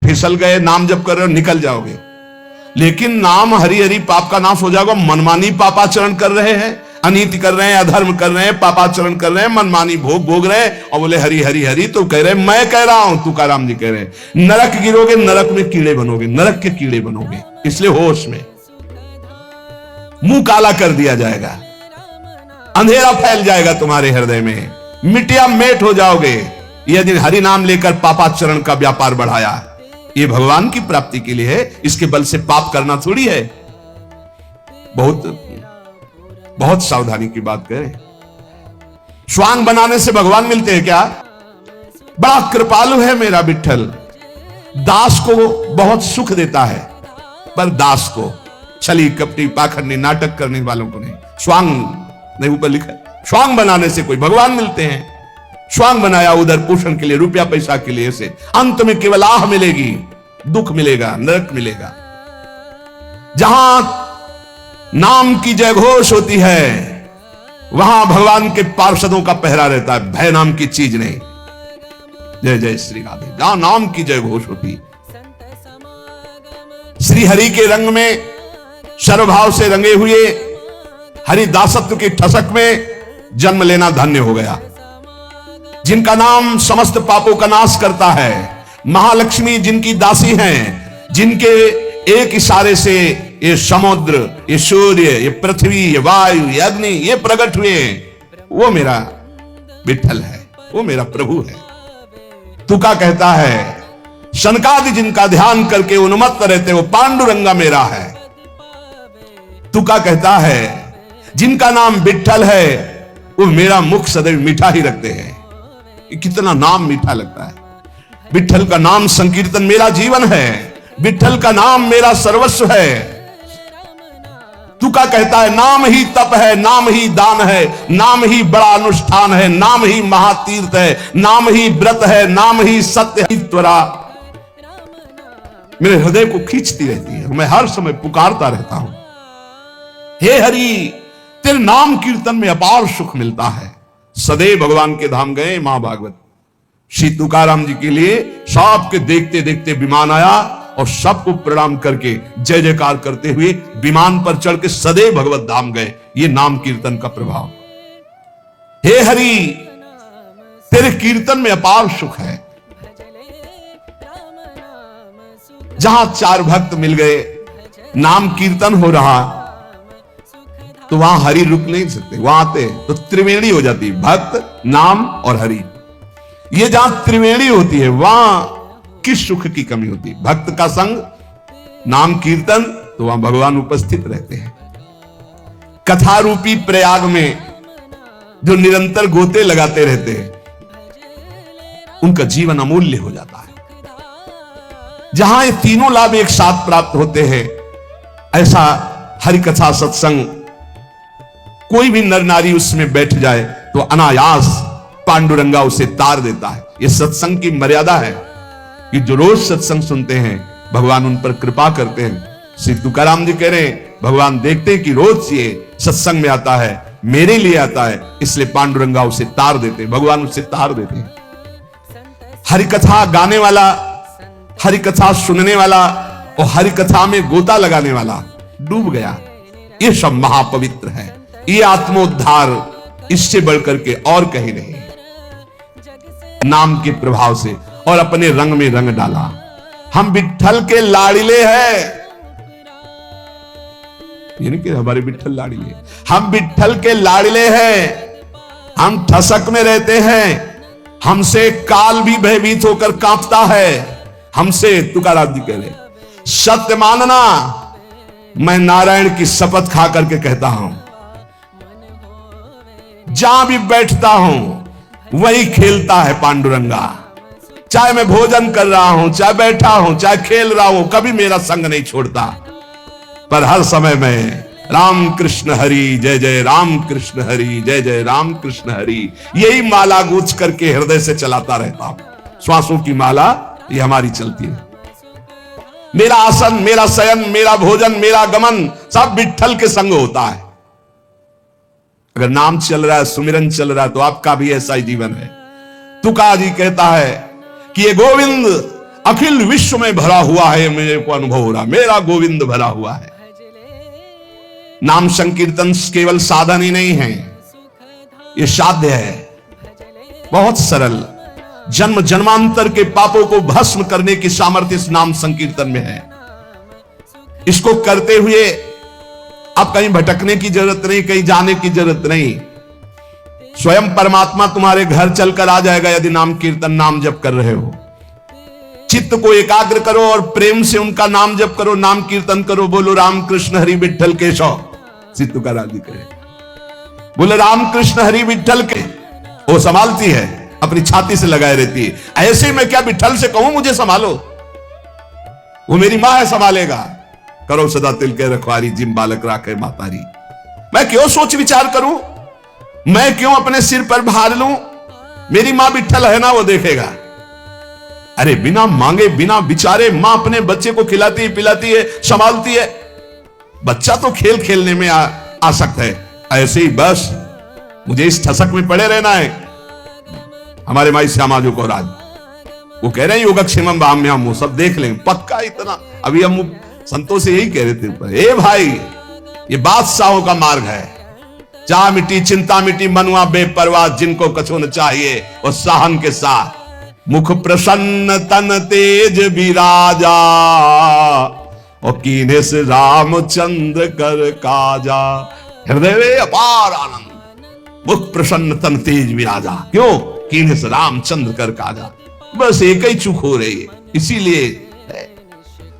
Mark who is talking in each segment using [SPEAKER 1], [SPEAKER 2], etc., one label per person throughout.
[SPEAKER 1] फिसल गए, नाम जप कर रहे हो निकल जाओगे। लेकिन नाम हरि हरि पाप का नाश हो जाएगा। मनमानी पापाचरण कर रहे हैं, अनीति कर रहे हैं, अधर्म कर रहे हैं, पापाचरण कर रहे हैं, मनमानी भोग भोग रहे हैं और बोले हरि हरि हरि। तो कह रहे मैं कह रहा हूं, तुकाराम जी कह रहे हैं नरक गिरोगे, नरक में कीड़े बनोगे, नरक के कीड़े बनोगे। इसलिए होश में, मुंह काला कर दिया जाएगा, अंधेरा फैल जाएगा तुम्हारे हृदय में, मिटिया मेट हो जाओगे यदि हरि नाम लेकर पापाचरण का व्यापार बढ़ाया। ये भगवान की प्राप्ति के लिए है, इसके बल से पाप करना थोड़ी है। बहुत बहुत सावधानी की बात करें। स्वांग बनाने से भगवान मिलते हैं क्या? बड़ा कृपालु है मेरा विठ्ठल, दास को बहुत सुख देता है, पर दास को छली कपटी पाखंडी नाटक करने वालों को नहीं। स्वांग नहीं ऊपर लिखा, स्वांग बनाने से कोई भगवान मिलते हैं। स्वांग बनाया उधर पोषण के लिए, रुपया पैसा के लिए, से अंत में केवल आह मिलेगी, दुख मिलेगा, नरक मिलेगा। जहां नाम की जय घोष होती है वहां भगवान के पार्षदों का पहरा रहता है, भय नाम की चीज नहीं। जय जय श्री राधे। जहां नाम की जय घोष होती, श्री हरि के रंग में सर्वभाव से रंगे हुए हरिदासत्व की ठसक में जन्म लेना धन्य हो गया। जिनका नाम समस्त पापों का नाश करता है, महालक्ष्मी जिनकी दासी हैं, जिनके एक इशारे से ये समुद्र, ये सूर्य, ये पृथ्वी, ये वायु, ये अग्नि, ये प्रकट हुए, वो मेरा विठ्ठल है, वो मेरा प्रभु है। तुका कहता है शनकादि जिनका ध्यान करके उन्मत्त रहते वो पांडुरंगा मेरा है। तुका कहता है जिनका नाम विठ्ठल है वो मेरा मुख सदैव मीठा ही रखते हैं। कितना नाम मीठा लगता है। विठ्ठल का नाम संकीर्तन मेरा जीवन है, विठ्ठल का नाम मेरा सर्वस्व है। तुका कहता है नाम ही तप है, नाम ही दान है, नाम ही बड़ा अनुष्ठान है, नाम ही महातीर्थ है, नाम ही व्रत है, नाम ही सत्य है। त्वरा मेरे हृदय को खींचती रहती है, मैं हर समय पुकारता रहता हूं, हे हरि तेरे नाम कीर्तन में अपार सुख मिलता है। सदैव भगवान के धाम गए महाभागवत, श्री तुकाराम जी के लिए सबके देखते देखते विमान आया और सबको प्रणाम करके जय जयकार करते हुए विमान पर चढ़ के सदैव भगवत धाम गए। ये नाम कीर्तन का प्रभाव। हे हरि तेरे कीर्तन में अपार सुख है। जहां चार भक्त मिल गए, नाम कीर्तन हो रहा, तो वहां हरि रुक नहीं सकते, वहां आते तो त्रिवेणी हो जाती, भक्त नाम और हरि। ये जहां त्रिवेणी होती है वहां किस सुख की कमी होती है? भक्त का संग, नाम कीर्तन, तो वहां भगवान उपस्थित रहते हैं। कथा रूपी प्रयाग में जो निरंतर गोते लगाते रहते हैं उनका जीवन अमूल्य हो जाता है। जहां ये तीनों लाभ एक साथ प्राप्त होते हैं, ऐसा हरि कथा सत्संग कोई भी नर नारी उसमें बैठ जाए तो अनायास पांडुरंगा उसे तार देता है। यह सत्संग की मर्यादा है कि जो रोज सत्संग सुनते हैं भगवान उन पर कृपा करते हैं। श्री तुकाराम जी कह रहे हैं भगवान देखते हैं कि रोज ये सत्संग में आता है, मेरे लिए आता है, इसलिए पांडुरंगा उसे तार देते हैं, भगवान उसे तार देते हैं। हरिकथा गाने वाला, हरिकथा सुनने वाला और हरिकथा में गोता लगाने वाला डूब गया। ये सब महापवित्र है, ये आत्मोद्धार इससे बढ़कर के और कहीं नहीं। नाम के प्रभाव से और अपने रंग में रंग डाला। हम विठ्ठल के लाड़िले हैं, ये नहीं कि हमारे विठ्ठल लाड़िले, हम विठ्ठल के लाड़िले हैं। हम ठसक में रहते हैं, हमसे काल भी भयभीत होकर कांपता है। हमसे तुकाराम जी कह रहे सत्य मानना, मैं नारायण की शपथ खा करके कहता हूं, जहां भी बैठता हूं वही खेलता है पांडुरंगा। चाहे मैं भोजन कर रहा हूं, चाहे बैठा हूं, चाहे खेल रहा हूं, कभी मेरा संग नहीं छोड़ता। पर हर समय में राम कृष्ण हरि जय जय, राम कृष्ण हरि जय जय, राम कृष्ण हरि, यही माला गूंथ करके हृदय से चलाता रहता हूं। श्वासों की माला ये हमारी चलती है। मेरा आसन, मेरा शयन, मेरा भोजन, मेरा गमन सब विठ्ठल के संग होता है। अगर नाम चल रहा है, सुमिरन चल रहा है, तो आपका भी ऐसा ही जीवन है। तुका जी कहता है कि ये गोविंद अखिल विश्व में भरा हुआ है, मेरे को अनुभव हो रहा, मेरा गोविंद भरा हुआ है। नाम संकीर्तन केवल साधन ही नहीं है, ये साध्य है, बहुत सरल। जन्म जन्मांतर के पापों को भस्म करने की सामर्थ्य इस नाम संकीर्तन में है। इसको करते हुए अब कहीं भटकने की जरूरत नहीं, कहीं जाने की जरूरत नहीं। स्वयं परमात्मा तुम्हारे घर चलकर आ जाएगा यदि नाम कीर्तन नाम जप कर रहे हो। चित्त को एकाग्र करो और प्रेम से उनका नाम जप करो, नाम कीर्तन करो। बोलो राम कृष्ण हरि विठ्ठल केशव, सिद्धू का राजी करे। बोले राम कृष्ण हरि विठ्ठल के, वो संभालती है, अपनी छाती से लगाए रहती है। ऐसे मैं क्या विठ्ठल से कहूं मुझे संभालो, वो मेरी मां है, संभालेगा। करो सदा तिल के रखवारी, जिम बालक राखे मातारी। मैं क्यों सोच विचार करूं, मैं क्यों अपने सिर पर भार लूं, मेरी मां विठ्ठल है ना, वो देखेगा। अरे बिना मांगे बिना विचारे मां अपने बच्चे को खिलाती है, पिलाती है, संभालती है। बच्चा तो खेल खेलने में आसक्त है, ऐसे ही बस मुझे इस ठसक में पड़े रहना है। हमारे माई श्यामाजू को राज वो कह रहे हैं योगक्षेमम भाम्याम, वो सब देख लेंगे पक्का। इतना अभी हम संतों से यही कह रहे थे, ए भाई ये बादशाहों का मार्ग है। चाह मिट्टी चिंता मिट्टी मनुआ बेपरवाह, जिनको कछो न चाहिए और सहन के साथ। मुख प्रसन्न तन तेज विराजा, और कीने से रामचंद्र कर काजा। हृदय में अपार आनंद, मुख प्रसन्न तन तेज विराजा, क्यों? कीने से रामचंद्र कर काजा। बस एक ही चूक हो रही है। इसीलिए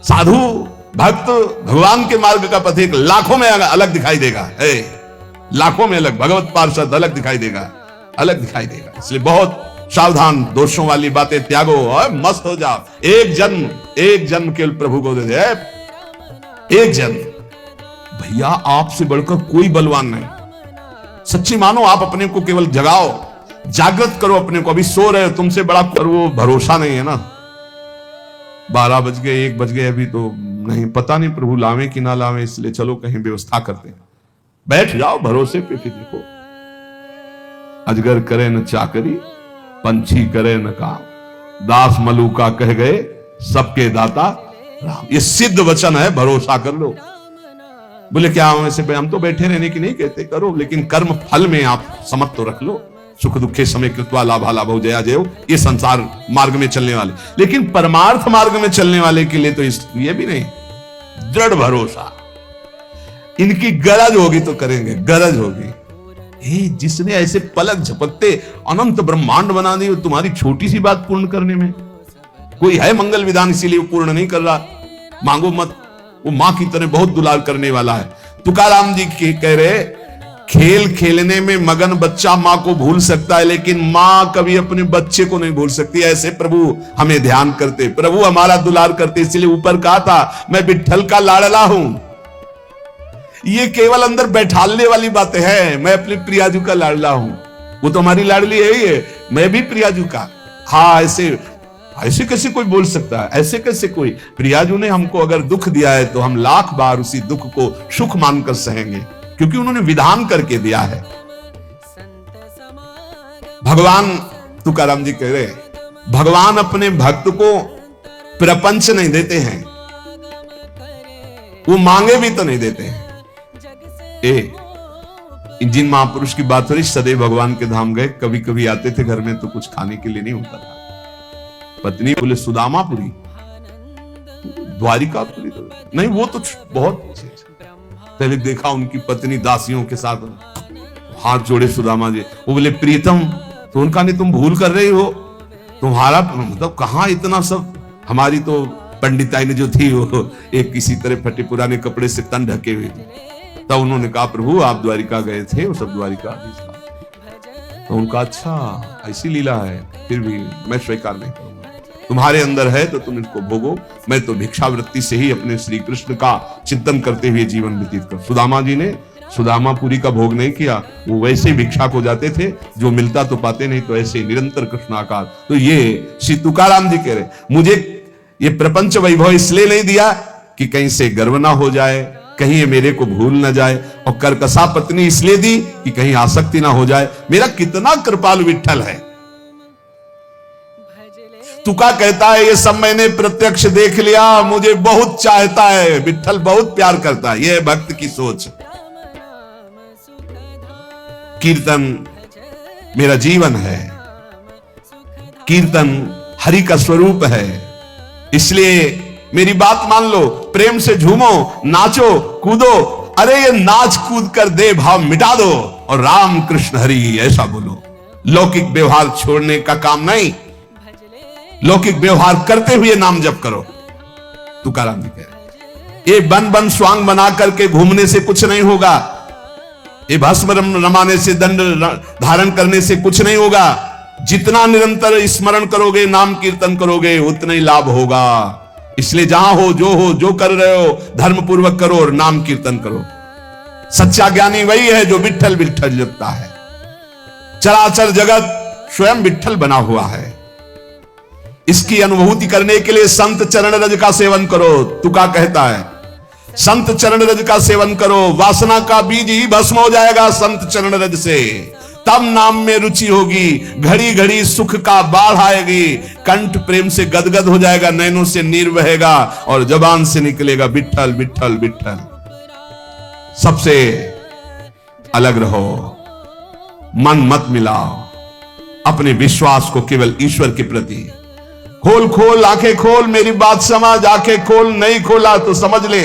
[SPEAKER 1] साधु भक्त भगवान के मार्ग का पथिक लाखों में अलग दिखाई देगा, लाखों में अलग, भगवत पार्षद अलग दिखाई देगा, अलग दिखाई देगा। इसलिए बहुत सावधान, दोषों वाली बातें त्यागो और मस्त हो जाओ। एक जन्म केवल प्रभु को दे दे, एक जन्म। भैया आपसे बढ़कर कोई बलवान नहीं। सच्ची मानो, आप अपने को केवल जगाओ, जागृत करो अपने को। अभी सो रहे हो, तुमसे बड़ा वो भरोसा नहीं है ना। 12 बज गए, 1 बज गए, अभी तो नहीं, पता नहीं प्रभु लावे कि ना लावे, इसलिए चलो कहीं व्यवस्था करते हैं। बैठ जाओ भरोसे पे, फिर देखो। अजगर करे न चाकरी, पंछी करे न काम, दास मलूका कह गए सबके दाता राम। ये सिद्ध वचन है, भरोसा कर लो। बोले क्या हम तो बैठे रहने की नहीं कहते, करो, लेकिन कर्म फल में आप समझ तो रख लो। सुख दुखे समय कृत्वा लाभा लाभो जया जयो, ये संसार मार्ग में चलने वाले। लेकिन परमार्थ मार्ग में चलने वाले के लिए तो ये भी नहीं, दृढ़ भरोसा। इनकी गरज होगी तो करेंगे, गरज होगी। जिसने ऐसे पलक झपकते अनंत ब्रह्मांड बना दी, तुम्हारी छोटी सी बात पूर्ण करने में कोई है मंगल विधान, इसीलिए वो पूर्ण नहीं कर रहा। मांगो मत, वो मां की तरह बहुत दुलार करने वाला है। तुकाराम जी कह रहे, खेल खेलने में मगन बच्चा मां को भूल सकता है, लेकिन मां कभी अपने बच्चे को नहीं भूल सकती। ऐसे प्रभु हमें ध्यान करते, प्रभु हमारा दुलार करते। इसलिए ऊपर कहा था, मैं विठ्ठल का लाडला हूं। ये केवल अंदर बैठालने वाली बातें हैं। मैं अपने प्रियाजू का लाडला हूं, वो तो हमारी लाडली यही है, मैं भी प्रियाजू का। हाँ, ऐसे कैसे कोई बोल सकता है? ऐसे कैसे कोई? प्रियाजू ने हमको अगर दुख दिया है तो हम लाख बार उसी दुख को सुख मानकर सहेंगे, क्योंकि उन्होंने विधान करके दिया है। भगवान, तुकाराम जी कह रहे, भगवान अपने भक्त को प्रपंच नहीं देते हैं, वो मांगे भी तो नहीं देते हैं। जिन महापुरुष की बात हो रही, सदैव भगवान के धाम गए, कभी कभी आते थे घर में तो कुछ खाने के लिए नहीं होता था। पत्नी बोले सुदामापुरी, द्वारिकापुरी तो नहीं, वो तो बहुत पहले देखा उनकी पत्नी दासियों के साथ हाथ जोड़े सुदामा जी। वो बोले प्रीतम, तो उनका नहीं, तुम भूल कर रही हो, तुम्हारा मतलब कहां इतना सब। हमारी तो पंडिताई ने जो थी वो एक किसी तरह फटे पुराने कपड़े से तन ढके हुए थे। तब उन्होंने कहा प्रभु आप द्वारिका गए थे, वो सब द्वारिका। तो उनका अच्छा ऐसी लीला है, फिर भी मैं स्वीकार नहीं करूंगा। तुम्हारे अंदर है तो तुम इसको भोगो, मैं तो भिक्षावृत्ति से ही अपने श्री कृष्ण का चिंतन करते हुए जीवन व्यतीत कर। सुदामा जी ने सुदामापुरी का भोग नहीं किया, वो वैसे ही भिक्षा को जाते थे, जो मिलता तो पाते नहीं, तो ऐसे निरंतर कृष्णाकार। तो ये श्री तुकाराम जी कह रहे, मुझे ये प्रपंच वैभव इसलिए नहीं दिया कि कहीं से गर्व ना हो जाए, कहीं ये मेरे को भूल ना जाए, और करकसा पत्नी इसलिए दी कि कहीं आसक्ति ना हो जाए। मेरा कितना कृपालु विठ्ठल है। तुका कहता है ये सब मैंने प्रत्यक्ष देख लिया, मुझे बहुत चाहता है, विठ्ठल बहुत प्यार करता है, यह भक्त की सोच। कीर्तन मेरा जीवन है, कीर्तन हरि का स्वरूप है, इसलिए मेरी बात मान लो, प्रेम से झूमो, नाचो, कूदो। अरे ये नाच कूद कर दे भाव मिटा दो और राम कृष्ण हरि ऐसा बोलो। लौकिक व्यवहार छोड़ने का काम नहीं, लौकिक व्यवहार करते हुए नाम जप करो। तुकाराम जी कह रहे, ये बन बन स्वांग बना करके घूमने से कुछ नहीं होगा, ये भस्म रमाने से, दंड धारण करने से कुछ नहीं होगा। जितना निरंतर स्मरण करोगे, नाम कीर्तन करोगे, उतना ही लाभ होगा। इसलिए जहां हो, जो कर रहे हो, धर्म पूर्वक करो और नाम कीर्तन करो। सच्चा ज्ञानी वही है जो विठ्ठल विठ्ठल जपता है। चराचर जगत स्वयं विठ्ठल बना हुआ है। इसकी अनुभूति करने के लिए संत चरण रज का सेवन करो। तुका कहता है संत चरण रज का सेवन करो, वासना का बीज ही भस्म हो जाएगा संत चरण रज से। तब नाम में रुचि होगी, घड़ी घड़ी सुख का बाढ़ आएगी, कंठ प्रेम से गदगद हो जाएगा, नैनों से नीर बहेगा और जबान से निकलेगा विठ्ठल विठ्ठल विठ्ठल। सबसे अलग रहो, मन मत मिलाओ, अपने विश्वास को केवल ईश्वर के प्रति खोल खोल, आंखें खोल, मेरी बात समझ, आंखें खोल, नहीं खोला तो समझ ले